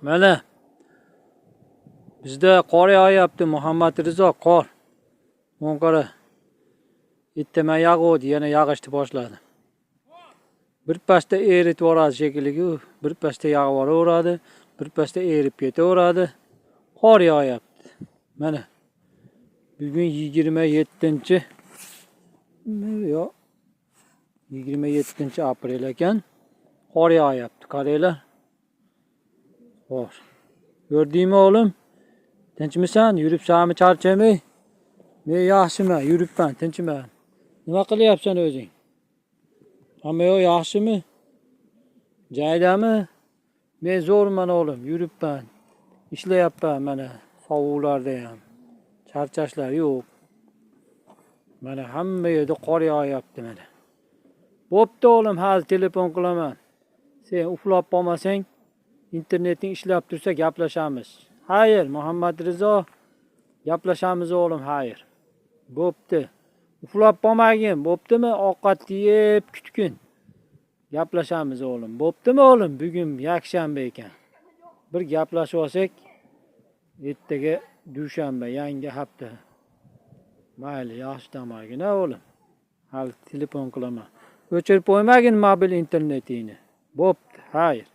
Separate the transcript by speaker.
Speaker 1: Mana bizda qor yog'yapti. Muhammad Rizo qor. Mana qara. Ertaman yog'di, yana yog'ishni boshladi. Bir pasda eritib yuboradi shekilli, bir pasda yog'ib yuboradi, bir pasda erib ketaveradi. Qor yog'yapti. Mana bugun 27 yo 27 aprel ekan. Qor yog'yapti, qaranglar. Qor. Gördingmi o'g'lim? Tinchmisan? Yuribsanmi charchamay? Men yaxshiman, yuribman, tinchman. Nima qilyapsan o'zing? Hamma yo'q yaxshimi? Joydami? Men zo'rman o'g'lim, yuribman. Ishlayapman mana sovuqlarda ham. Charchashlar yo'q. Mana hamma yerda qor yog'yapti mana. Bo'pti o'g'lim, hali telefon qilaman. Sen uxlab qolmasang, interneting ishlab tursa gaplashamiz. Xayr, Muhammad Rizo. Gaplashamiz o'g'lim, xayr. Bo'pti. Uxlab qolmagin, bo'ptimi? Ovqat yeb kutgin. Gaplashamiz o'g'lim. Bo'ptimi o'g'lim? Bugun yakshanba ekan. Bir gaplashib olsak, ertaga dushanba, yangi hafta. Mayli, yaxshi tamagin o'g'lim. Hali telefon qilaman. O'chirib qo'ymagin mobil internetingni. Bo'pti, xayr.